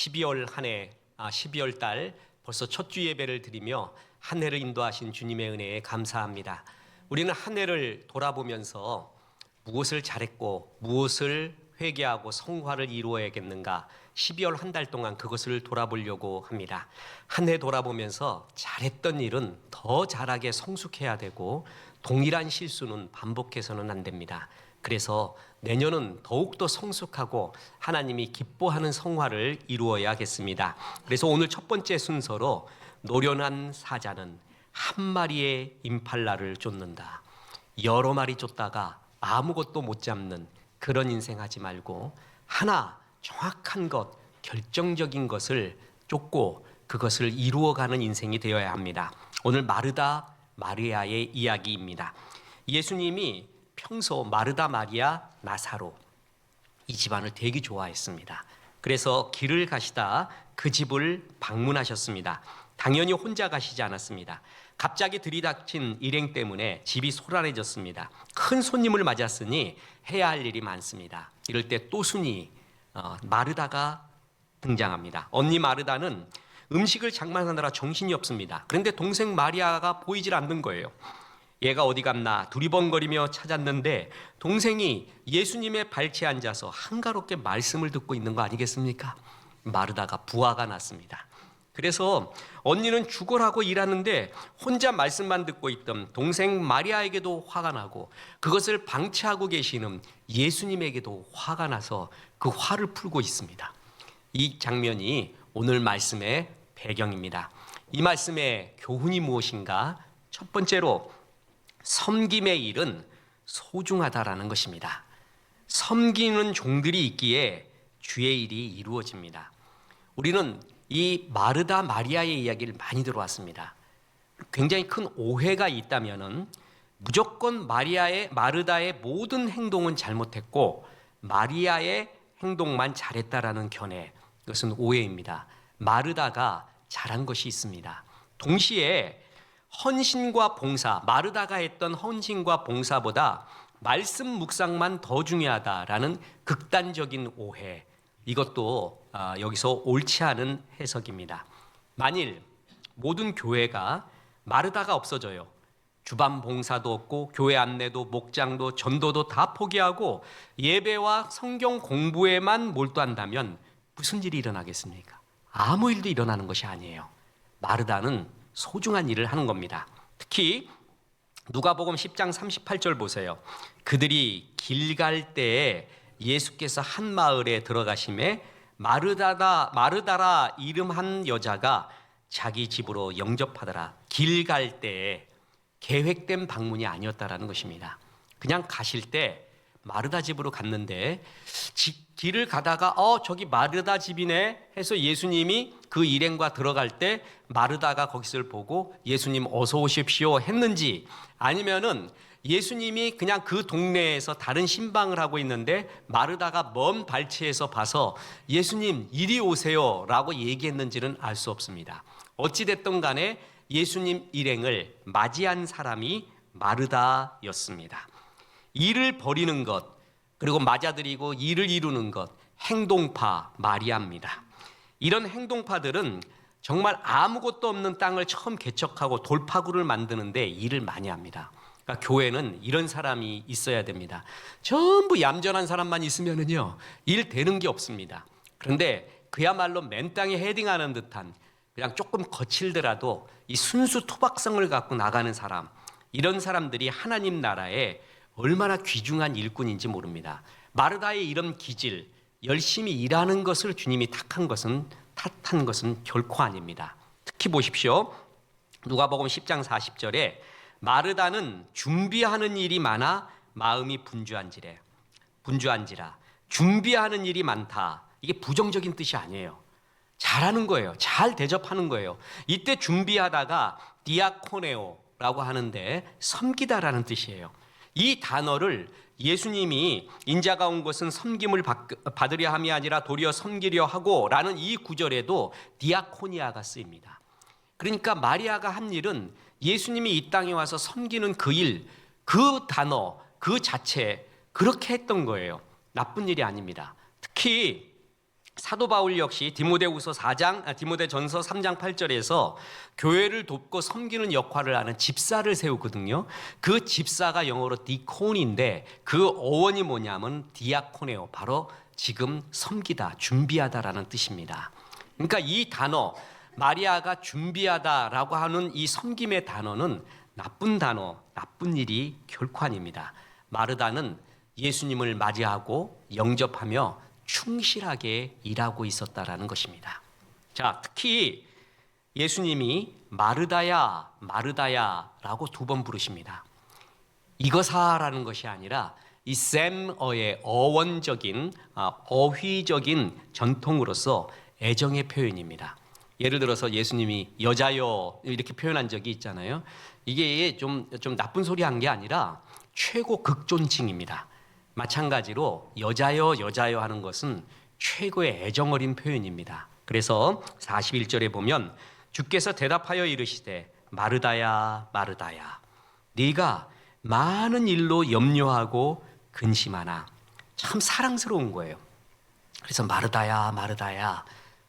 12월 12월 달 벌써 첫 주 예배를 드리며 한 해를 인도하신 주님의 은혜에 감사합니다. 우리는 한 해를 돌아보면서 무엇을 잘했고 무엇을 회개하고 성화를 이루어야겠는가, 12월 한 달 동안 그것을 돌아보려고 합니다. 한 해 돌아보면서 잘했던 일은 더 잘하게 성숙해야 되고 동일한 실수는 반복해서는 안 됩니다. 그래서 내년은 더욱더 성숙하고 하나님이 기뻐하는 성화를 이루어야겠습니다. 그래서 오늘 첫 번째 순서로 노련한 사자는 한 마리의 임팔라를 쫓는다. 여러 마리 쫓다가 아무것도 못 잡는 그런 인생 하지 말고 하나 정확한 것, 결정적인 것을 쫓고 그것을 이루어가는 인생이 되어야 합니다. 오늘 마르다 마리아의 이야기입니다. 예수님이 평소 마르다 마리아 나사로 이 집안을 되게 좋아했습니다. 그래서 길을 가시다 그 집을 방문하셨습니다. 당연히 혼자 가시지 않았습니다. 갑자기 들이닥친 일행 때문에 집이 소란해졌습니다. 큰 손님을 맞았으니 해야 할 일이 많습니다. 이럴 때 또순이 마르다가 등장합니다. 언니 마르다는 음식을 장만하느라 정신이 없습니다. 그런데 동생 마리아가 보이질 않는 거예요. 얘가 어디 갔나 두리번거리며 찾았는데 동생이 예수님의 발치에 앉아서 한가롭게 말씀을 듣고 있는 거 아니겠습니까? 마르다가 부화가 났습니다. 그래서 언니는 죽어라고 일하는데 혼자 말씀만 듣고 있던 동생 마리아에게도 화가 나고 그것을 방치하고 계시는 예수님에게도 화가 나서 그 화를 풀고 있습니다. 이 장면이 오늘 말씀의 배경입니다. 이 말씀의 교훈이 무엇인가? 첫 번째로 섬김의 일은 소중하다라는 것입니다. 섬기는 종들이 있기에 주의 일이 이루어집니다. 우리는 이 마르다 마리아의 이야기를 많이 들어왔습니다. 굉장히 큰 오해가 있다면은 무조건 마르다의 모든 행동은 잘못했고 마리아의 행동만 잘했다라는 견해, 이것은 오해입니다. 마르다가 잘한 것이 있습니다. 동시에 헌신과 봉사, 마르다가 했던 헌신과 봉사보다 말씀 묵상만 더 중요하다라는 극단적인 오해, 이것도 여기서 옳지 않은 해석입니다. 만일 모든 교회가 마르다가 없어져요. 주반 봉사도 없고 교회 안내도 목장도 전도도 다 포기하고 예배와 성경 공부에만 몰두한다면 무슨 일이 일어나겠습니까? 아무 일도 일어나는 것이 아니에요. 마르다는 소중한 일을 하는 겁니다. 특히 누가복음 10장 38절 보세요. 그들이 길 갈 때에 예수께서 한 마을에 들어가심에 마르다라 이름한 여자가 자기 집으로 영접하더라. 길 갈 때에 계획된 방문이 아니었다라는 것입니다. 그냥 가실 때 마르다 집으로 갔는데 길을 가다가 저기 마르다 집이네 해서 예수님이 그 일행과 들어갈 때 마르다가 거기를 보고 예수님 어서 오십시오 했는지, 아니면은 예수님이 그냥 그 동네에서 다른 신방을 하고 있는데 마르다가 먼 발치에서 봐서 예수님 이리 오세요 라고 얘기했는지는 알 수 없습니다. 어찌됐든 간에 예수님 일행을 맞이한 사람이 마르다였습니다. 일을 벌이는 것, 그리고 맞아들이고 일을 이루는 것, 행동파 마리아입니다. 이런 행동파들은 정말 아무것도 없는 땅을 처음 개척하고 돌파구를 만드는데 일을 많이 합니다. 그러니까 교회는 이런 사람이 있어야 됩니다. 전부 얌전한 사람만 있으면은요, 일 되는 게 없습니다. 그런데 그야말로 맨 땅에 헤딩하는 듯한, 그냥 조금 거칠더라도 이 순수 토박성을 갖고 나가는 사람, 이런 사람들이 하나님 나라에 얼마나 귀중한 일꾼인지 모릅니다. 마르다의 이런 기질, 열심히 일하는 것을 주님이 탓한 것은 결코 아닙니다. 특히 보십시오. 누가복음 10장 40절에 마르다는 준비하는 일이 많아 마음이 분주한지라. 준비하는 일이 많다. 이게 부정적인 뜻이 아니에요. 잘하는 거예요. 잘 대접하는 거예요. 이때 준비하다가 디아코네오라고 하는데 섬기다라는 뜻이에요. 이 단어를 예수님이 인자가 온 것은 섬김을 받으려 함이 아니라 도리어 섬기려 하고 라는 이 구절에도 디아코니아가 쓰입니다. 그러니까 마리아가 한 일은 예수님이 이 땅에 와서 섬기는 그 일, 그 단어, 그 자체, 그렇게 했던 거예요. 나쁜 일이 아닙니다. 특히 사도 바울 역시 디모데전서 3장 8절에서 교회를 돕고 섬기는 역할을 하는 집사를 세우거든요. 그 집사가 영어로 디콘인데 그 어원이 뭐냐면 디아코네오, 바로 지금 섬기다, 준비하다라는 뜻입니다. 그러니까 이 단어, 마리아가 준비하다라고 하는 이 섬김의 단어는 나쁜 단어, 나쁜 일이 결코 아닙니다. 마르다는 예수님을 맞이하고 영접하며 충실하게 일하고 있었다라는 것입니다. 자, 특히 예수님이 마르다야, 마르다야라고 2번 부르십니다. 이거사라는 것이 아니라 이 셈어의 어원적인, 어휘적인 전통으로서 애정의 표현입니다. 예를 들어서 예수님이 여자여 이렇게 표현한 적이 있잖아요. 이게 좀 나쁜 소리 한 게 아니라 최고 극존칭입니다. 마찬가지로 여자여 여자여 하는 것은 최고의 애정 어린 표현입니다. 그래서 41절에 보면 주께서 대답하여 이르시되 마르다야 마르다야 네가 많은 일로 염려하고 근심하나. 참 사랑스러운 거예요. 그래서 마르다야 마르다야,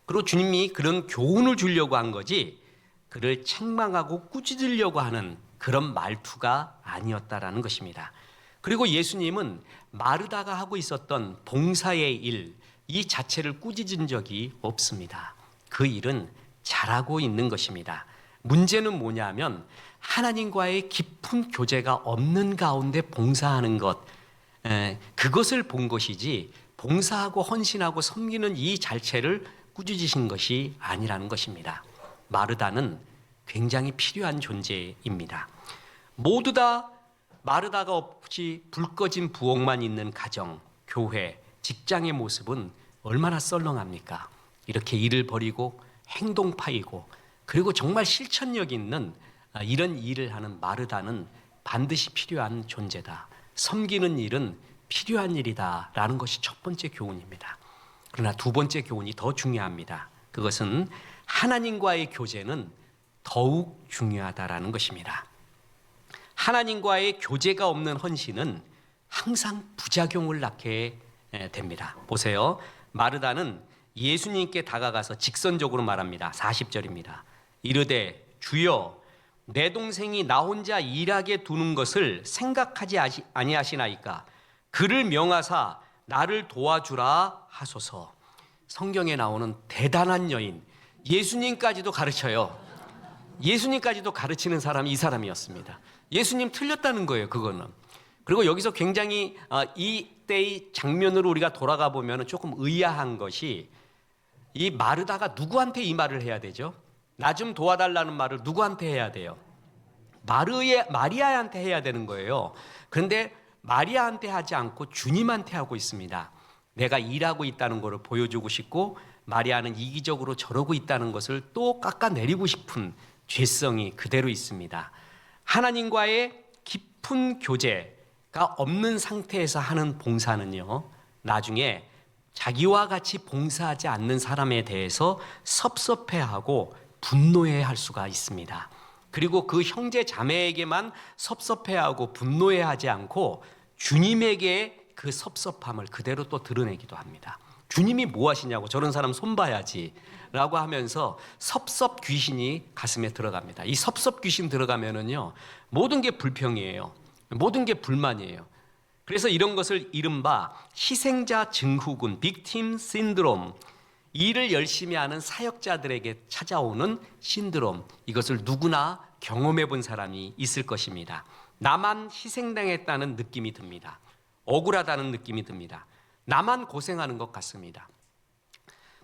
그리고 주님이 그런 교훈을 주려고 한 거지 그를 책망하고 꾸짖으려고 하는 그런 말투가 아니었다라는 것입니다. 그리고 예수님은 마르다가 하고 있었던 봉사의 일, 이 자체를 꾸짖은 적이 없습니다. 그 일은 잘하고 있는 것입니다. 문제는 뭐냐면 하나님과의 깊은 교제가 없는 가운데 봉사하는 것, 그것을 본 것이지 봉사하고 헌신하고 섬기는 이 자체를 꾸짖으신 것이 아니라는 것입니다. 마르다는 굉장히 필요한 존재입니다. 모두 다 마르다가 없이 불 꺼진 부엌만 있는 가정, 교회, 직장의 모습은 얼마나 썰렁합니까? 이렇게 일을 벌이고 행동파이고 그리고 정말 실천력 있는 이런 일을 하는 마르다는 반드시 필요한 존재다. 섬기는 일은 필요한 일이다라는 것이 첫 번째 교훈입니다. 그러나 2번째 교훈이 더 중요합니다. 그것은 하나님과의 교제는 더욱 중요하다라는 것입니다. 하나님과의 교제가 없는 헌신은 항상 부작용을 낳게 됩니다. 보세요. 마르다는 예수님께 다가가서 직선적으로 말합니다. 40절입니다. 이르되 주여 내 동생이 나 혼자 일하게 두는 것을 생각하지 아니하시나이까 그를 명하사 나를 도와주라 하소서. 성경에 나오는 대단한 여인, 예수님까지도 가르쳐요. 예수님까지도 가르치는 사람이 이 사람이었습니다. 예수님 틀렸다는 거예요, 그거는. 그리고 여기서 굉장히 이때의 장면으로 우리가 돌아가 보면 조금 의아한 것이 이 마르다가 누구한테 이 말을 해야 되죠? 나 좀 도와달라는 말을 누구한테 해야 돼요? 마리아한테 해야 되는 거예요. 그런데 마리아한테 하지 않고 주님한테 하고 있습니다. 내가 일하고 있다는 것을 보여주고 싶고 마리아는 이기적으로 저러고 있다는 것을 또 깎아내리고 싶은 죄성이 그대로 있습니다. 하나님과의 깊은 교제가 없는 상태에서 하는 봉사는요, 나중에 자기와 같이 봉사하지 않는 사람에 대해서 섭섭해하고 분노해할 수가 있습니다. 그리고 그 형제 자매에게만 섭섭해하고 분노해하지 않고 주님에게 그 섭섭함을 그대로 또 드러내기도 합니다. 주님이 뭐 하시냐고, 저런 사람 손봐야지 라고 하면서 섭섭 귀신이 가슴에 들어갑니다. 이 섭섭 귀신 들어가면은요, 모든 게 불평이에요. 모든 게 불만이에요. 그래서 이런 것을 이른바 희생자 증후군, 빅팀 신드롬, 일을 열심히 하는 사역자들에게 찾아오는 신드롬, 이것을 누구나 경험해 본 사람이 있을 것입니다. 나만 희생당했다는 느낌이 듭니다. 억울하다는 느낌이 듭니다. 나만 고생하는 것 같습니다.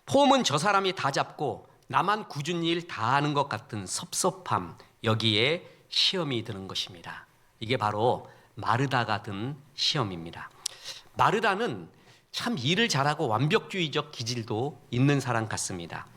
폼은 저 사람이 다 잡고 나만 굳은 일 다 하는 것 같은 섭섭함, 여기에 시험이 드는 것입니다. 이게 바로 마르다가 든 시험입니다. 마르다는 참 일을 잘하고 완벽주의적 기질도 있는 사람 같습니다.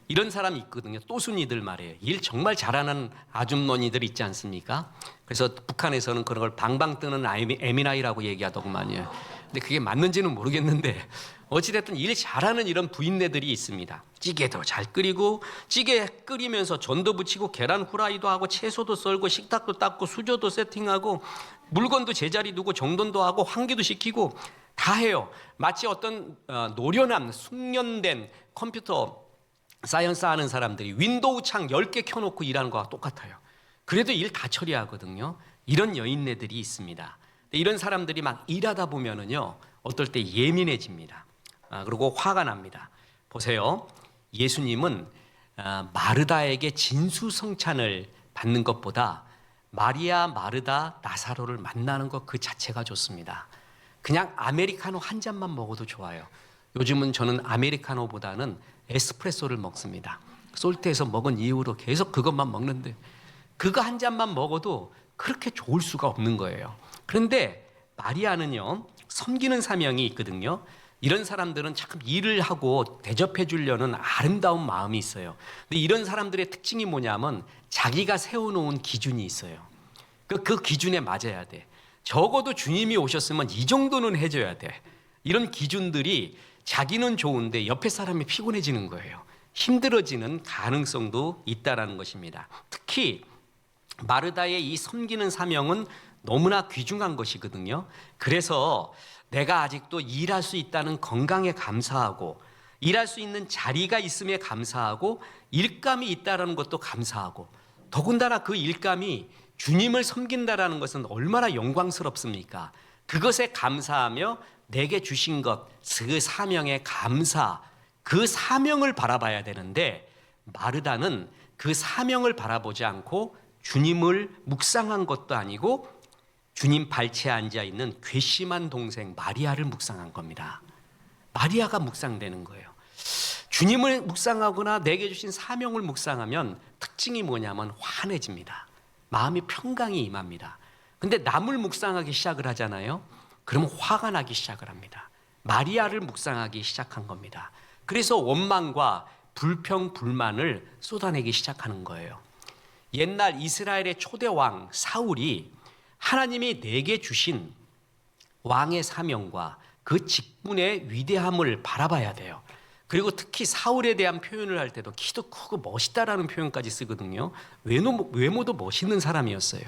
이런 사람이 있거든요. 또순이들 말이에요. 일 정말 잘하는 아줌머니들 있지 않습니까? 그래서 북한에서는 그런 걸 방방 뜨는 에미나이라고 얘기하더구만요. 근데 그게 맞는지는 모르겠는데 어찌됐든 일 잘하는 이런 부인네들이 있습니다. 찌개도 잘 끓이고, 찌개 끓이면서 전도 부치고 계란 후라이도 하고 채소도 썰고 식탁도 닦고 수저도 세팅하고 물건도 제자리 두고 정돈도 하고 환기도 시키고 다 다 해요. 마치 어떤 노련한 숙련된 컴퓨터 사이언스 하는 사람들이 윈도우 창 10개 켜놓고 일하는 거와 똑같아요. 그래도 일 다 처리하거든요. 이런 여인네들이 있습니다. 이런 사람들이 막 일하다 보면은요, 어떨 때 예민해집니다. 그리고 화가 납니다. 보세요. 예수님은 마르다에게 진수성찬을 받는 것보다 마리아, 마르다, 나사로를 만나는 것 그 자체가 좋습니다. 그냥 아메리카노 한 잔만 먹어도 좋아요. 요즘은 저는 아메리카노보다는 에스프레소를 먹습니다. 솔트에서 먹은 이후로 계속 그것만 먹는데 그거 한 잔만 먹어도 그렇게 좋을 수가 없는 거예요. 그런데 마리아는요, 섬기는 사명이 있거든요. 이런 사람들은 참 일을 하고 대접해 주려는 아름다운 마음이 있어요. 근데 이런 사람들의 특징이 뭐냐면 자기가 세워놓은 기준이 있어요. 그 기준에 맞아야 돼. 적어도 주님이 오셨으면 이 정도는 해줘야 돼. 이런 기준들이 자기는 좋은데 옆에 사람이 피곤해지는 거예요. 힘들어지는 가능성도 있다라는 것입니다. 특히 마르다의 이 섬기는 사명은 너무나 귀중한 것이거든요. 그래서 내가 아직도 일할 수 있다는 건강에 감사하고 일할 수 있는 자리가 있음에 감사하고 일감이 있다는 것도 감사하고 더군다나 그 일감이 주님을 섬긴다라는 것은 얼마나 영광스럽습니까? 그것에 감사하며 내게 주신 것, 그 사명에 감사, 그 사명을 바라봐야 되는데 마르다는 그 사명을 바라보지 않고 주님을 묵상한 것도 아니고 주님 발치에 앉아 있는 괘씸한 동생 마리아를 묵상한 겁니다. 마리아가 묵상되는 거예요. 주님을 묵상하거나 내게 주신 사명을 묵상하면 특징이 뭐냐면 환해집니다. 마음이 평강이 임합니다. 근데 남을 묵상하기 시작을 하잖아요. 그러면 화가 나기 시작을 합니다. 마리아를 묵상하기 시작한 겁니다. 그래서 원망과 불평, 불만을 쏟아내기 시작하는 거예요. 옛날 이스라엘의 초대 왕 사울이 하나님이 내게 주신 왕의 사명과 그 직분의 위대함을 바라봐야 돼요. 그리고 특히 사울에 대한 표현을 할 때도 키도 크고 멋있다라는 표현까지 쓰거든요. 외모도 멋있는 사람이었어요.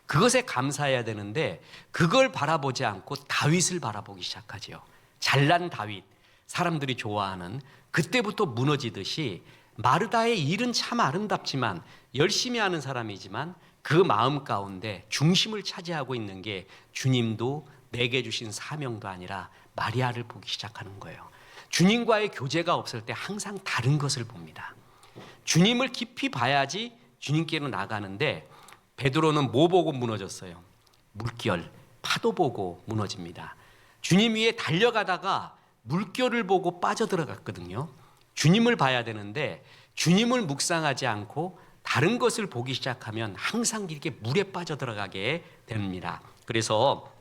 그것에 감사해야 되는데 그걸 바라보지 않고 다윗을 바라보기 시작하죠. 잘난 다윗, 사람들이 좋아하는, 그때부터 무너지듯이 마르다의 일은 참 아름답지만 열심히 하는 사람이지만 그 마음 가운데 중심을 차지하고 있는 게 주님도 내게 주신 사명도 아니라 마리아를 보기 시작하는 거예요. 주님과의 교제가 없을 때 항상 다른 것을 봅니다. 주님을 깊이 봐야지 주님께로 나가는데 베드로는 뭐 보고 무너졌어요? 물결, 파도 보고 무너집니다. 주님 위에 달려가다가 물결을 보고 빠져들어갔거든요. 주님을 봐야 되는데 주님을 묵상하지 않고 다른 것을 보기 시작하면 항상 이렇게 물에 빠져들어가게 됩니다. 그래서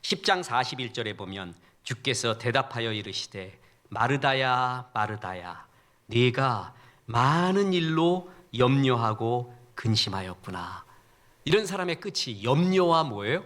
10장 41절에 보면 주께서 대답하여 이르시되 마르다야 마르다야 네가 많은 일로 염려하고 근심하였구나. 이런 사람의 끝이 염려와 뭐예요?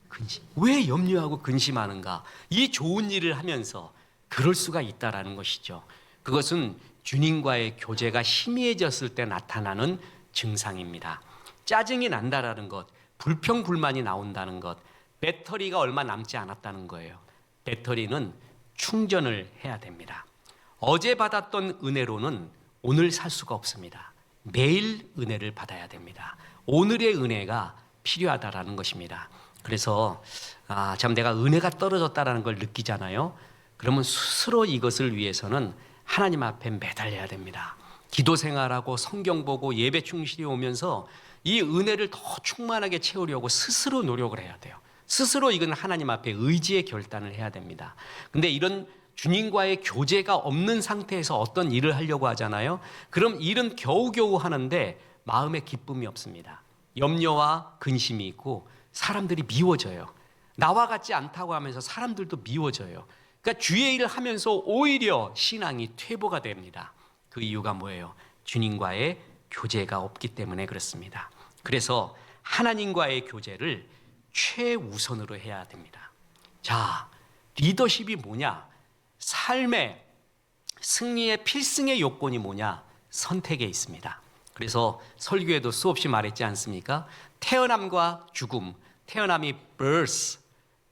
근심. 왜 염려하고 근심하는가? 이 좋은 일을 하면서 그럴 수가 있다라는 것이죠. 그것은 주님과의 교제가 희미해졌을 때 나타나는 증상입니다. 짜증이 난다라는 것, 불평불만이 나온다는 것, 배터리가 얼마 남지 않았다는 거예요. 배터리는 충전을 해야 됩니다. 어제 받았던 은혜로는 오늘 살 수가 없습니다. 매일 은혜를 받아야 됩니다. 오늘의 은혜가 필요하다라는 것입니다. 그래서 참 내가 은혜가 떨어졌다라는 걸 느끼잖아요. 그러면 스스로 이것을 위해서는 하나님 앞에 매달려야 됩니다. 기도 생활하고 성경 보고 예배 충실히 오면서 이 은혜를 더 충만하게 채우려고 스스로 노력을 해야 돼요. 스스로 이건 하나님 앞에 의지의 결단을 해야 됩니다. 근데 이런 주님과의 교제가 없는 상태에서 어떤 일을 하려고 하잖아요. 그럼 일은 겨우겨우 하는데 마음에 기쁨이 없습니다. 염려와 근심이 있고 사람들이 미워져요. 나와 같지 않다고 하면서 사람들도 미워져요. 그러니까 주의 일을 하면서 오히려 신앙이 퇴보가 됩니다. 그 이유가 뭐예요? 주님과의 교제가 없기 때문에 그렇습니다. 그래서 하나님과의 교제를 최우선으로 해야 됩니다. 자, 리더십이 뭐냐? 삶의 승리의 필승의 요건이 뭐냐? 선택에 있습니다. 그래서 설교에도 수없이 말했지 않습니까? 태어남과 죽음, 태어남이 birth,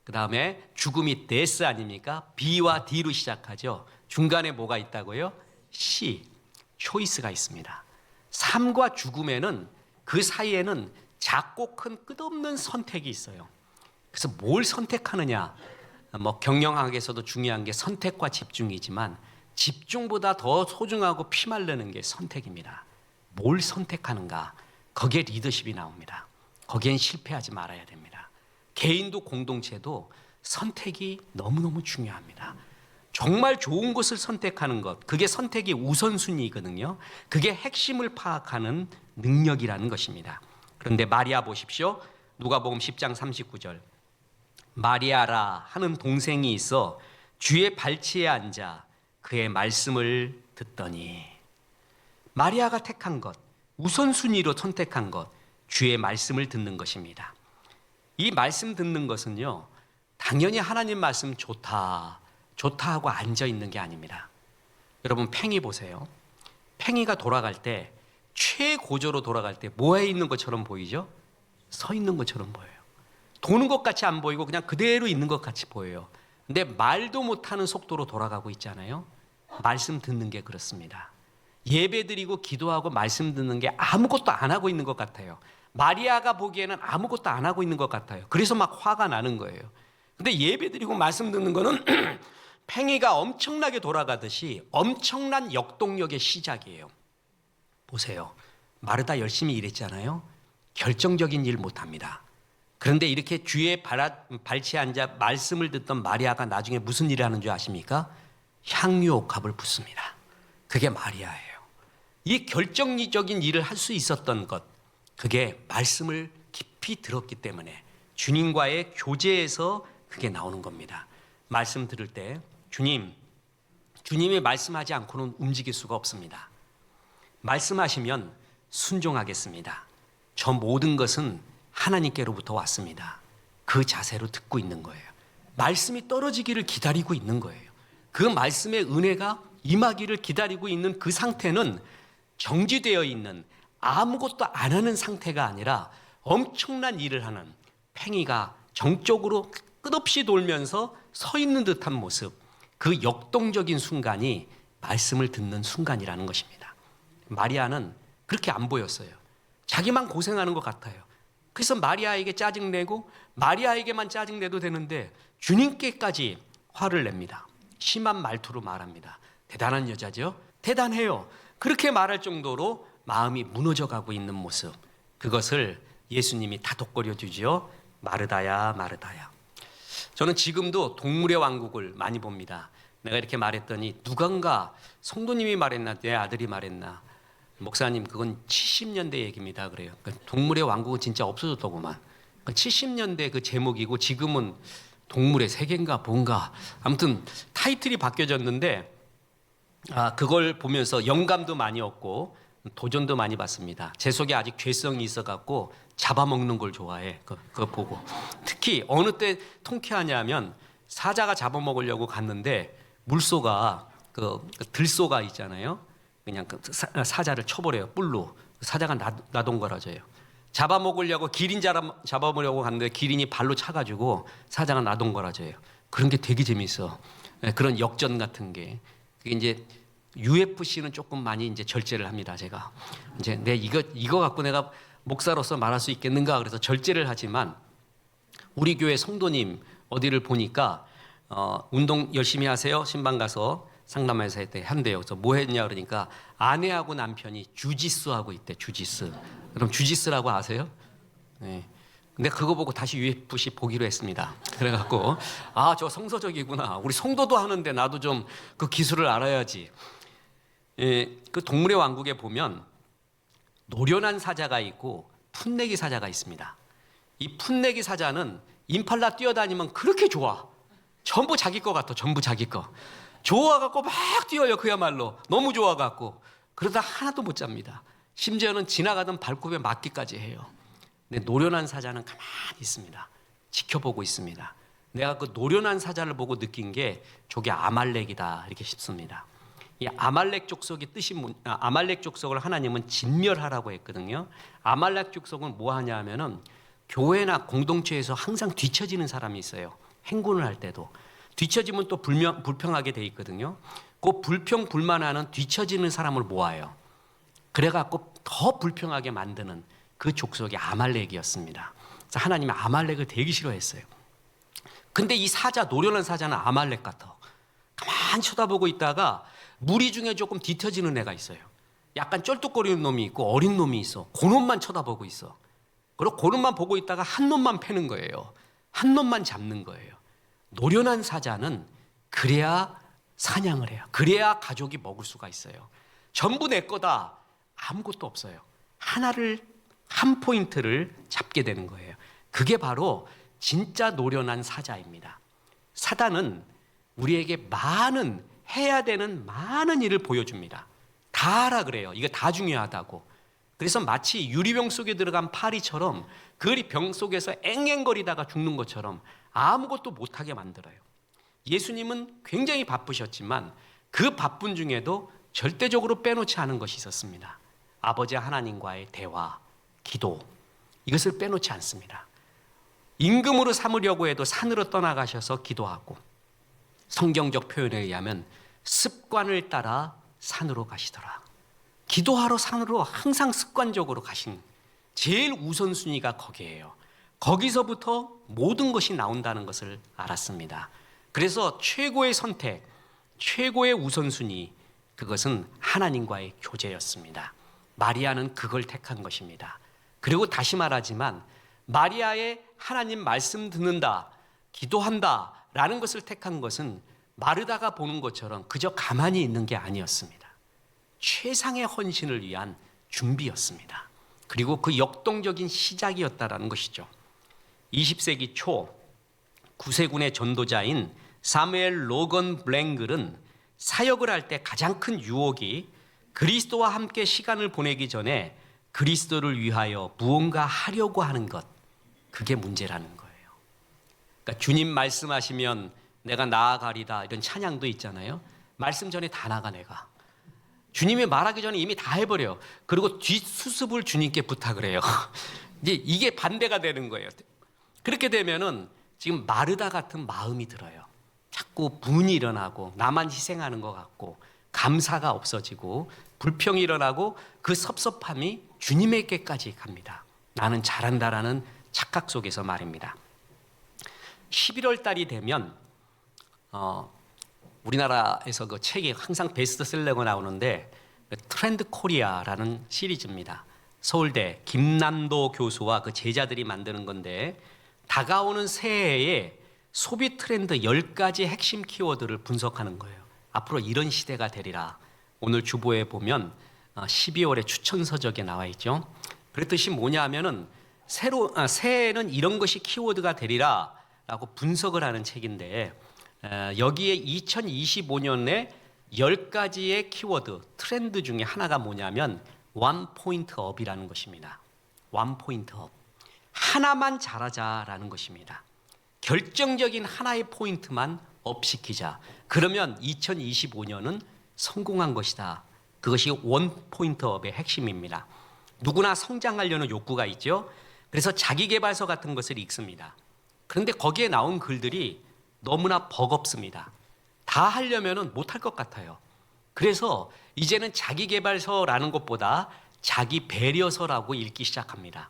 그 다음에 죽음이 데스 아닙니까? B와 D로 시작하죠. 중간에 뭐가 있다고요? C, 초이스가 있습니다. 삶과 죽음에는 그 사이에는 작고 큰 끝없는 선택이 있어요. 그래서 뭘 선택하느냐? 경영학에서도 중요한 게 선택과 집중이지만 집중보다 더 소중하고 피말르는 게 선택입니다. 뭘 선택하는가? 거기에 리더십이 나옵니다. 거기엔 실패하지 말아야 됩니다. 개인도 공동체도 선택이 너무너무 중요합니다. 정말 좋은 것을 선택하는 것, 그게 선택의 우선순위거든요. 그게 핵심을 파악하는 능력이라는 것입니다. 그런데 마리아 보십시오. 누가복음 10장 39절. 마리아라 하는 동생이 있어 주의 발치에 앉아 그의 말씀을 듣더니, 마리아가 택한 것, 우선순위로 선택한 것, 주의 말씀을 듣는 것입니다. 이 말씀 듣는 것은요, 당연히 하나님 말씀 좋다 하고 앉아 있는 게 아닙니다. 여러분 팽이 보세요. 팽이가 돌아갈 때, 최고조로 돌아갈 때 뭐에 있는 것처럼 보이죠? 서 있는 것처럼 보여요. 도는 것 같이 안 보이고 그냥 그대로 있는 것 같이 보여요. 근데 말도 못하는 속도로 돌아가고 있잖아요. 말씀 듣는 게 그렇습니다. 예배드리고 기도하고 말씀 듣는 게 아무것도 안 하고 있는 것 같아요. 마리아가 보기에는 아무것도 안 하고 있는 것 같아요. 그래서 막 화가 나는 거예요. 근데 예배드리고 말씀 듣는 거는 팽이가 엄청나게 돌아가듯이 엄청난 역동력의 시작이에요. 보세요. 마르다 열심히 일했잖아요. 결정적인 일 못합니다. 그런데 이렇게 주의 발치에 앉아 말씀을 듣던 마리아가 나중에 무슨 일을 하는 줄 아십니까? 향유옥합을 붓습니다. 그게 마리아예요. 이 결정적인 일을 할 수 있었던 것, 그게 말씀을 깊이 들었기 때문에 주님과의 교제에서 그게 나오는 겁니다. 말씀 들을 때 주님이 말씀하지 않고는 움직일 수가 없습니다. 말씀하시면 순종하겠습니다. 저 모든 것은 하나님께로부터 왔습니다. 그 자세로 듣고 있는 거예요. 말씀이 떨어지기를 기다리고 있는 거예요. 그 말씀의 은혜가 임하기를 기다리고 있는 그 상태는 정지되어 있는, 아무것도 안 하는 상태가 아니라 엄청난 일을 하는, 팽이가 정적으로 끝없이 돌면서 서 있는 듯한 모습, 그 역동적인 순간이 말씀을 듣는 순간이라는 것입니다. 마리아는 그렇게 안 보였어요. 자기만 고생하는 것 같아요. 그래서 마리아에게 짜증내고 마리아에게만 짜증내도 되는데 주님께까지 화를 냅니다. 심한 말투로 말합니다. 대단한 여자죠? 대단해요. 그렇게 말할 정도로 마음이 무너져가고 있는 모습, 그것을 예수님이 다독거려 주죠. 마르다야 마르다야. 저는 지금도 동물의 왕국을 많이 봅니다. 내가 이렇게 말했더니 누군가 성도님이 말했나 내 아들이 말했나, 목사님 그건 70년대 얘기입니다 그래요. 그러니까 동물의 왕국은 진짜 없어졌더구만. 그러니까 70년대 그 제목이고 지금은 동물의 세계인가 뭔가, 아무튼 타이틀이 바뀌어졌는데, 그걸 보면서 영감도 많이 얻고 도전도 많이 받습니다. 제 속에 아직 죄성이 있어갖고 잡아먹는 걸 좋아해. 그거 보고 특히 어느 때 통쾌하냐면, 사자가 잡아먹으려고 갔는데 물소가 그 들소가 있잖아요. 그냥 그 사자를 쳐버려요. 뿔로. 사자가 나동거라져요. 잡아먹으려고 기린 잡아먹으려고 갔는데 기린이 발로 차가지고 사자가 나동거라져요. 그런 게 되게 재밌어. 그런 역전 같은 게. 그게 이제 UFC는 조금 많이 이제 절제를 합니다. 제가 이제 이거 갖고 내가 목사로서 말할 수 있겠는가 그래서 절제를 하지만, 우리 교회 성도님 어디를 보니까 운동 열심히 하세요. 신방 가서 상담회사 한대요. 그래서 뭐 했냐 그러니까 아내하고 남편이 주짓수 하고 있대. 주짓수. 그럼 주짓수라고 아세요? 네. 근데 그거 보고 다시 UFC 보기로 했습니다. 그래갖고 저 성서적이구나. 우리 성도도 하는데 나도 좀 그 기술을 알아야지. 그 동물의 왕국에 보면 노련한 사자가 있고 풋내기 사자가 있습니다. 이 풋내기 사자는 임팔라 뛰어다니면 그렇게 좋아. 전부 자기 거 같아. 전부 자기 거. 좋아갖고 막 뛰어요. 그야말로 너무 좋아갖고. 그러다 하나도 못 잡니다. 심지어는 지나가던 발굽에 맞기까지 해요. 근데 노련한 사자는 가만히 있습니다. 지켜보고 있습니다. 내가 그 노련한 사자를 보고 느낀 게 저게 아말렉이다 이렇게 싶습니다. 이 아말렉 족속의 뜻이 아말렉 족속을 하나님은 진멸하라고 했거든요. 아말렉 족속은 뭐 하냐 하면은 교회나 공동체에서 항상 뒤처지는 사람이 있어요. 행군을 할 때도 뒤처지면 또 불평하게 돼 있거든요. 그 불평 불만하는 뒤처지는 사람을 모아요. 그래갖고 더 불평하게 만드는 그 족속이 아말렉이었습니다. 그래서 하나님이 아말렉을 되게 싫어했어요. 근데 이 사자, 노련한 사자는 아말렉 같아. 가만히 쳐다보고 있다가 무리 중에 조금 뒤처지는 애가 있어요. 약간 쩔뚝거리는 놈이 있고 어린 놈이 있어. 그 놈만 쳐다보고 있어. 그리고 그 놈만 보고 있다가 한 놈만 패는 거예요. 한 놈만 잡는 거예요. 노련한 사자는 그래야 사냥을 해요. 그래야 가족이 먹을 수가 있어요. 전부 내 거다. 아무것도 없어요. 한 포인트를 잡게 되는 거예요. 그게 바로 진짜 노련한 사자입니다. 사단은 우리에게 해야 되는 많은 일을 보여줍니다. 다 하라 그래요. 이거 다 중요하다고. 그래서 마치 유리병 속에 들어간 파리처럼 그 병 속에서 앵앵거리다가 죽는 것처럼 아무것도 못하게 만들어요. 예수님은 굉장히 바쁘셨지만 그 바쁜 중에도 절대적으로 빼놓지 않은 것이 있었습니다. 아버지 하나님과의 대화, 기도, 이것을 빼놓지 않습니다. 임금으로 삼으려고 해도 산으로 떠나가셔서 기도하고, 성경적 표현에 의하면 습관을 따라 산으로 가시더라. 기도하러 산으로 항상 습관적으로 가신 제일 우선순위가 거기에요. 거기서부터 모든 것이 나온다는 것을 알았습니다. 그래서 최고의 선택, 최고의 우선순위, 그것은 하나님과의 교제였습니다. 마리아는 그걸 택한 것입니다. 그리고 다시 말하지만 마리아의 하나님 말씀 듣는다, 기도한다 라는 것을 택한 것은 마르다가 보는 것처럼 그저 가만히 있는 게 아니었습니다. 최상의 헌신을 위한 준비였습니다. 그리고 그 역동적인 시작이었다라는 것이죠. 20세기 초 구세군의 전도자인 사무엘 로건 블랭글은 사역을 할 때 가장 큰 유혹이 그리스도와 함께 시간을 보내기 전에 그리스도를 위하여 무언가 하려고 하는 것, 그게 문제라는 거예요. 그러니까 주님 말씀하시면 내가 나아가리다, 이런 찬양도 있잖아요. 말씀 전에 다 나가 내가. 주님이 말하기 전에 이미 다 해버려요. 그리고 뒷수습을 주님께 부탁을 해요. 이제 이게 반대가 되는 거예요. 그렇게 되면은 지금 마르다 같은 마음이 들어요. 자꾸 분이 일어나고 나만 희생하는 것 같고 감사가 없어지고 불평이 일어나고 그 섭섭함이 주님에게까지 갑니다. 나는 잘한다라는 착각 속에서 말입니다. 11월 달이 되면 우리나라에서 그 책이 항상 베스트셀러가 나오는데 트렌드 코리아라는 시리즈입니다. 서울대 김남도 교수와 그 제자들이 만드는 건데 다가오는 새해에 소비 트렌드 10가지 핵심 키워드를 분석하는 거예요. 앞으로 이런 시대가 되리라. 오늘 주보에 보면 12월에 추천서적에 나와 있죠. 그랬듯이 뭐냐 하면은 새해에는 이런 것이 키워드가 되리라 라고 분석을 하는 책인데 여기에 2025년에 10가지의 키워드, 트렌드 중에 하나가 뭐냐면 원 포인트 업이라는 것입니다. 원 포인트 업. 하나만 잘하자라는 것입니다. 결정적인 하나의 포인트만 업시키자. 그러면 2025년은 성공한 것이다. 그것이 원 포인트 업의 핵심입니다. 누구나 성장하려는 욕구가 있죠. 그래서 자기계발서 같은 것을 읽습니다. 그런데 거기에 나온 글들이 너무나 버겁습니다. 다 하려면 못할 것 같아요. 그래서 이제는 자기계발서라는 것보다 자기 배려서라고 읽기 시작합니다.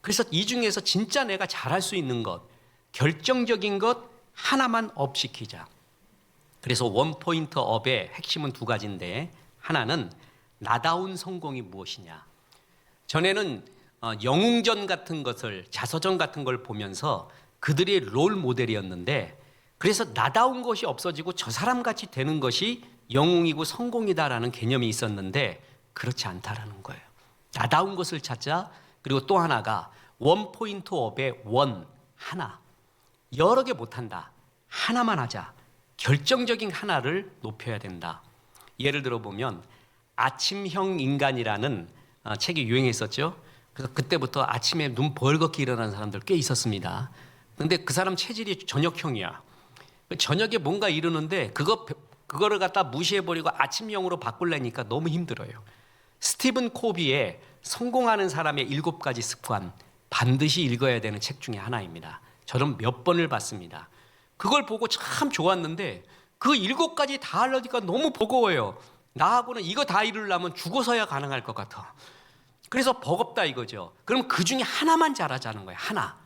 그래서 이 중에서 진짜 내가 잘할 수 있는 것, 결정적인 것 하나만 업시키자. 그래서 원 포인트 업의 핵심은 두 가지인데 하나는 나다운 성공이 무엇이냐. 전에는 영웅전 같은 것을, 자서전 같은 걸 보면서 그들이 롤 모델이었는데 그래서 나다운 것이 없어지고 저 사람같이 되는 것이 영웅이고 성공이다라는 개념이 있었는데 그렇지 않다라는 거예요. 나다운 것을 찾자. 그리고 또 하나가 원 포인트 업의 원, 하나. 여러 개 못한다. 하나만 하자. 결정적인 하나를 높여야 된다. 예를 들어 보면 아침형 인간이라는 책이 유행했었죠. 그래서 그때부터 아침에 눈 벌겋게 일어나는 사람들 꽤 있었습니다. 근데 그 사람 체질이 저녁형이야. 저녁에 뭔가 이루는데 그거를 갖다 무시해버리고 아침형으로 바꾸려니까 너무 힘들어요. 스티븐 코비의 성공하는 사람의 7가지 습관, 반드시 읽어야 되는 책 중에 하나입니다. 저는 몇 번을 봤습니다. 그걸 보고 참 좋았는데 그 7가지 다 하려니까 너무 버거워요. 나하고는 이거 다 이루려면 죽어서야 가능할 것 같아. 그래서 버겁다 이거죠. 그럼 그 중에 하나만 잘하자는 거예요. 하나.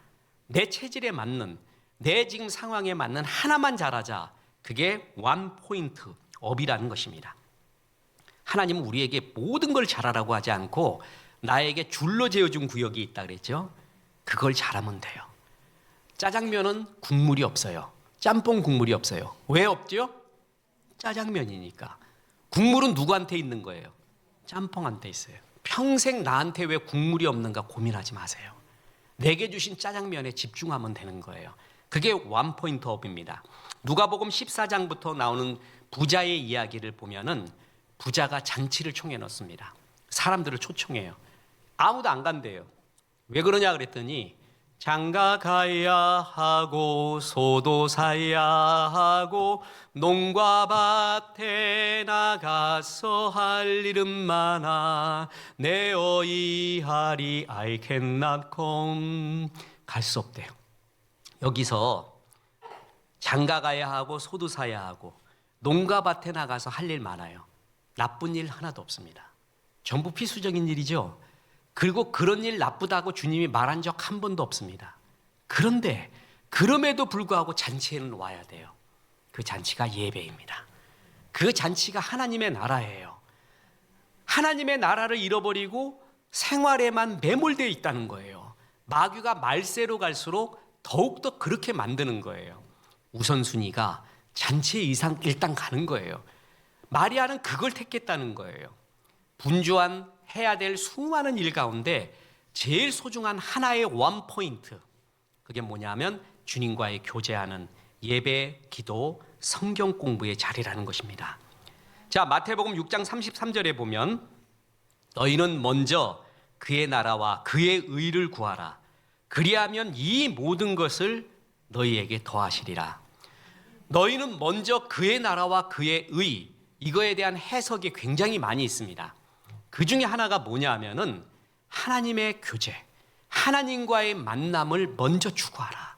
내 체질에 맞는, 내 지금 상황에 맞는 하나만 잘하자. 그게 원 포인트 업이라는 것입니다. 하나님은 우리에게 모든 걸 잘하라고 하지 않고 나에게 줄로 재어준 구역이 있다 그랬죠. 그걸 잘하면 돼요. 짜장면은 국물이 없어요. 짬뽕 국물이 없어요. 왜 없죠? 짜장면이니까. 국물은 누구한테 있는 거예요? 짬뽕한테 있어요. 평생 나한테 왜 국물이 없는가 고민하지 마세요. 내게 주신 짜장면에 집중하면 되는 거예요. 그게 원포인트 업입니다. 누가복음 14장부터 나오는 부자의 이야기를 보면은 부자가 잔치를 총해 넣습니다. 사람들을 초청해요. 아무도 안 간대요. 왜 그러냐 그랬더니 장가 가야 하고 소도 사야 하고 농과 밭에 나가서 할 일은 많아 내 어이하리 I cannot come. 갈 수 없대요. 여기서 장가 가야 하고 소도 사야 하고 농가 밭에 나가서 할 일 많아요. 나쁜 일 하나도 없습니다. 전부 필수적인 일이죠. 그리고 그런 일 나쁘다고 주님이 말한 적 한 번도 없습니다. 그런데 그럼에도 불구하고 잔치에는 와야 돼요. 그 잔치가 예배입니다. 그 잔치가 하나님의 나라예요. 하나님의 나라를 잃어버리고 생활에만 매몰되어 있다는 거예요. 마귀가 말세로 갈수록 더욱더 그렇게 만드는 거예요. 우선순위가 잔치에 일단 가는 거예요. 마리아는 그걸 택했다는 거예요. 분주한 해야 될 수많은 일 가운데 제일 소중한 하나의 원 포인트, 그게 뭐냐면 주님과의 교제하는 예배, 기도, 성경 공부의 자리라는 것입니다. 자, 마태복음 6장 33절에 보면 너희는 먼저 그의 나라와 그의 의를 구하라. 그리하면 이 모든 것을 너희에게 더하시리라. 너희는 먼저 그의 나라와 그의 의, 이거에 대한 해석이 굉장히 많이 있습니다. 그 중에 하나가 뭐냐 하면은 하나님의 교제, 하나님과의 만남을 먼저 추구하라.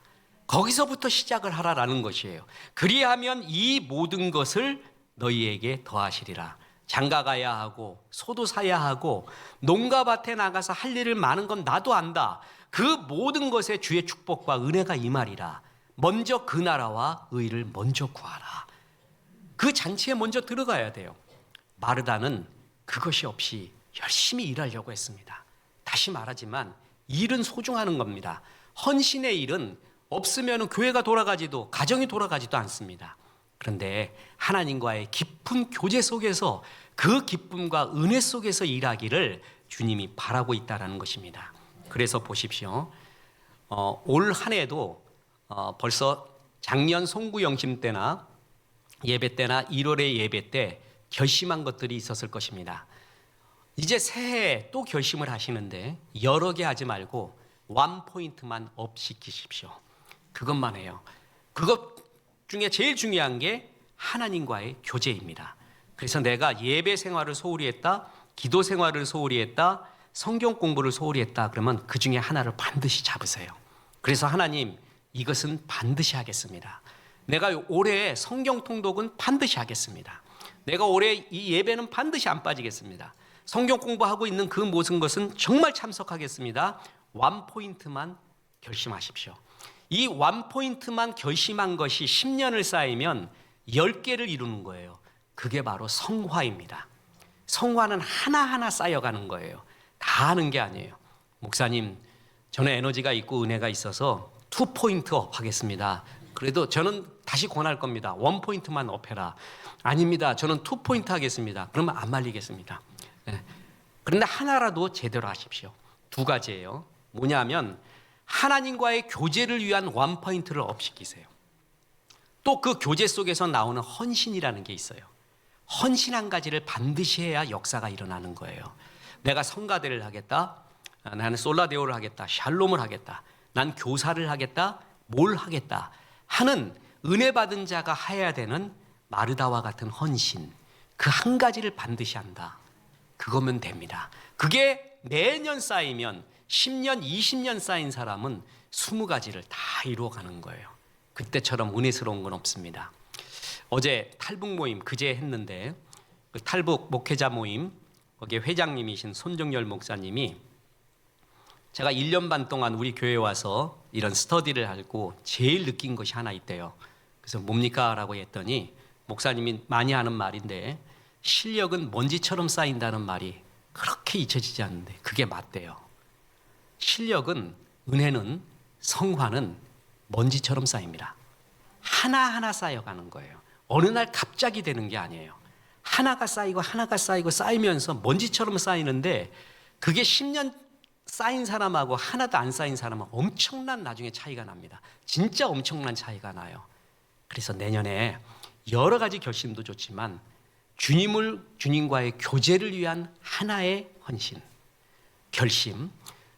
거기서부터 시작을 하라라는 것이에요. 그리하면 이 모든 것을 너희에게 더하시리라. 장가 가야 하고 소도 사야 하고 농가 밭에 나가서 할 일을 많은 건 나도 안다. 그 모든 것에 주의 축복과 은혜가 임하리라. 먼저 그 나라와 의를 먼저 구하라. 그 잔치에 먼저 들어가야 돼요. 마르다는 그것이 없이 열심히 일하려고 했습니다. 다시 말하지만 일은 소중하는 겁니다. 헌신의 일은 없으면 교회가 돌아가지도 가정이 돌아가지도 않습니다. 그런데 하나님과의 깊은 교제 속에서 그 기쁨과 은혜 속에서 일하기를 주님이 바라고 있다는 것입니다. 그래서 보십시오. 올 한 해도 벌써 작년 송구영심 때나 예배 때나 1월의 예배 때 결심한 것들이 있었을 것입니다. 이제 새해에 또 결심을 하시는데 여러 개 하지 말고 원 포인트만 업 시키십시오. 그것만 해요. 그것 중에 제일 중요한 게 하나님과의 교제입니다. 그래서 내가 예배 생활을 소홀히 했다, 기도 생활을 소홀히 했다, 성경 공부를 소홀히 했다 그러면 그 중에 하나를 반드시 잡으세요. 그래서 하나님, 이것은 반드시 하겠습니다. 내가 올해 성경 통독은 반드시 하겠습니다. 내가 올해 이 예배는 반드시 안 빠지겠습니다. 성경 공부하고 있는 그 모든 것은 정말 참석하겠습니다. 원 포인트만 결심하십시오. 이 원 포인트만 결심한 것이 10년을 쌓이면 10개를 이루는 거예요. 그게 바로 성화입니다. 성화는 하나하나 쌓여가는 거예요. 다 하는 게 아니에요. 목사님, 저는 에너지가 있고 은혜가 있어서 2포인트 업 하겠습니다. 그래도 저는 다시 권할 겁니다. 1포인트만 업해라. 아닙니다. 저는 2포인트 하겠습니다. 그러면 안 말리겠습니다. 네. 그런데 하나라도 제대로 하십시오. 2가지예요. 뭐냐면 하나님과의 교제를 위한 1포인트를 업시키세요. 또 그 교제 속에서 나오는 헌신이라는 게 있어요. 헌신 한 가지를 반드시 해야 역사가 일어나는 거예요. 내가 성가대를 하겠다, 나는 솔라데오를 하겠다, 샬롬을 하겠다, 난 교사를 하겠다, 뭘 하겠다 하는 은혜 받은 자가 해야 되는 마르다와 같은 헌신, 그 한 가지를 반드시 한다. 그거면 됩니다. 그게 매년 쌓이면 10년, 20년 쌓인 사람은 20가지를 다 이루어가는 거예요. 그때처럼 은혜스러운 건 없습니다. 어제 탈북 모임 그제 했는데 그 탈북 목회자 모임 거기에 회장님이신 손정열 목사님이 제가 1년 반 동안 우리 교회에 와서 이런 스터디를 하고 제일 느낀 것이 하나 있대요. 그래서 뭡니까? 라고 했더니 목사님이 많이 하는 말인데 실력은 먼지처럼 쌓인다는 말이 그렇게 잊혀지지 않는데 그게 맞대요. 실력은, 은혜는, 성화는 먼지처럼 쌓입니다. 하나하나 쌓여가는 거예요. 어느 날 갑자기 되는 게 아니에요. 하나가 쌓이고 하나가 쌓이고 쌓이면서 먼지처럼 쌓이는데 그게 10년 쌓인 사람하고 하나도 안 쌓인 사람은 엄청난 나중에 차이가 납니다. 진짜 엄청난 차이가 나요. 그래서 내년에 여러 가지 결심도 좋지만 주님과의 교제를 위한 하나의 헌신, 결심,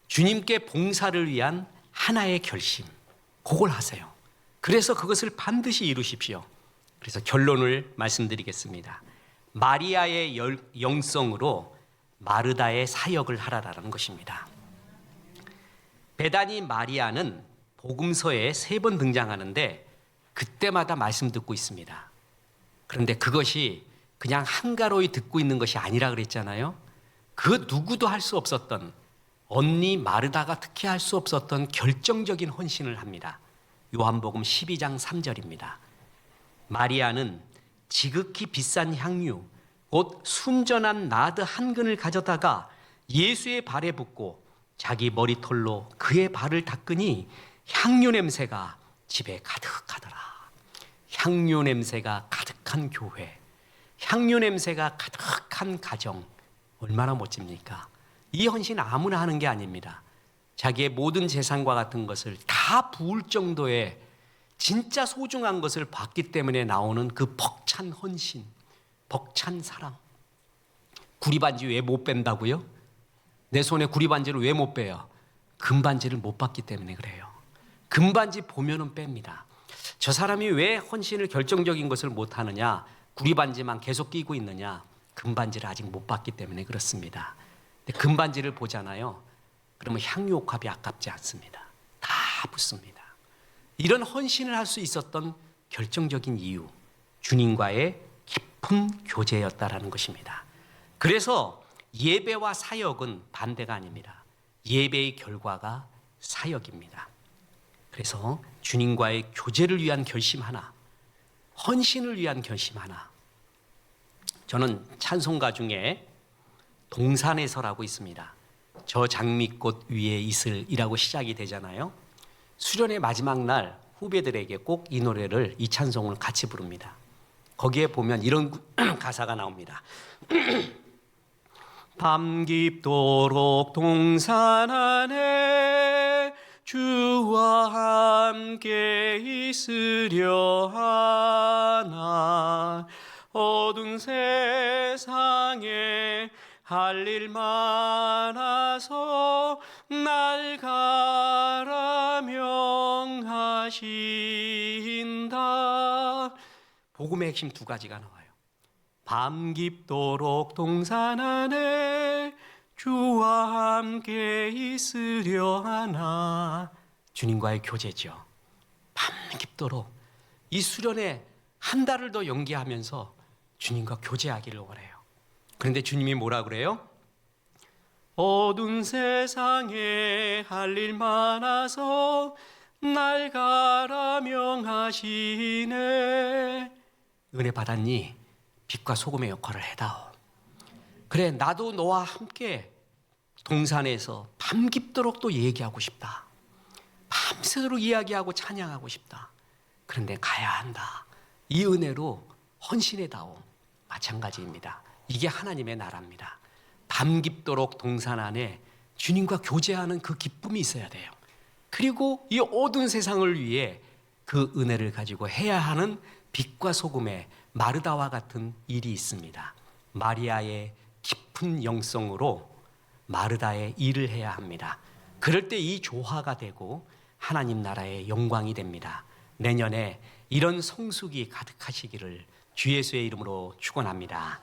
주님께 봉사를 위한 하나의 결심, 그걸 하세요. 그래서 그것을 반드시 이루십시오. 그래서 결론을 말씀드리겠습니다. 마리아의 영성으로 마르다의 사역을 하라라는 것입니다. 베다니 마리아는 복음서에 3번 등장하는데 그때마다 말씀 듣고 있습니다. 그런데 그것이 그냥 한가로이 듣고 있는 것이 아니라 그랬잖아요. 그 누구도 할 수 없었던, 언니 마르다가 특히 할 수 없었던 결정적인 헌신을 합니다. 요한복음 12장 3절입니다. 마리아는 지극히 비싼 향유, 곧 순전한 나드 한 근을 가져다가 예수의 발에 붓고 자기 머리털로 그의 발을 닦으니 향유 냄새가 집에 가득하더라. 향유 냄새가 가득한 교회, 향유 냄새가 가득한 가정, 얼마나 멋집니까? 이 헌신 아무나 하는 게 아닙니다. 자기의 모든 재산과 같은 것을 다 부을 정도의 진짜 소중한 것을 받기 때문에 나오는 그 벅찬 헌신, 벅찬 사랑. 구리반지 왜 못 뺀다고요? 내 손에 구리반지를 왜 못 빼요? 금반지를 못 받기 때문에 그래요. 금반지 보면은 뺍니다. 저 사람이 왜 헌신을 결정적인 것을 못 하느냐? 구리반지만 계속 끼고 있느냐? 금반지를 아직 못 받기 때문에 그렇습니다. 근데 금반지를 보잖아요. 그러면 향유옥합이 아깝지 않습니다. 다 붙습니다. 이런 헌신을 할 수 있었던 결정적인 이유, 주님과의 깊은 교제였다라는 것입니다. 그래서 예배와 사역은 반대가 아닙니다. 예배의 결과가 사역입니다. 그래서 주님과의 교제를 위한 결심 하나, 헌신을 위한 결심 하나. 저는 찬송가 중에 동산에서라고 있습니다. 저 장미꽃 위에 이슬이라고 시작이 되잖아요. 수련의 마지막 날 후배들에게 꼭 이 노래를, 이 찬송을 같이 부릅니다. 거기에 보면 이런 가사가 나옵니다. 밤 깊도록 동산 안에 주와 함께 있으려 하나. 어두운 세상에 할 일 많아서 날 가라 명하신다. 복음의 핵심 2가지가 나와요. 밤 깊도록 동산 안에 주와 함께 있으려 하나. 주님과의 교제죠. 밤 깊도록 이 수련에 한 달을 더 연기하면서 주님과 교제하기를 원해요. 그런데 주님이 뭐라 그래요? 어두운 세상에 할 일 많아서 날 가라 명하시네. 은혜 받았니? 빛과 소금의 역할을 해다오. 그래, 나도 너와 함께 동산에서 밤 깊도록 또 얘기하고 싶다. 밤새도록 이야기하고 찬양하고 싶다. 그런데 가야 한다. 이 은혜로 헌신해다오. 마찬가지입니다. 이게 하나님의 나라입니다. 밤 깊도록 동산 안에 주님과 교제하는 그 기쁨이 있어야 돼요. 그리고 이 어두운 세상을 위해 그 은혜를 가지고 해야 하는 빛과 소금의 마르다와 같은 일이 있습니다. 마리아의 깊은 영성으로 마르다의 일을 해야 합니다. 그럴 때 이 조화가 되고 하나님 나라의 영광이 됩니다. 내년에 이런 성숙이 가득하시기를 주 예수의 이름으로 축원합니다.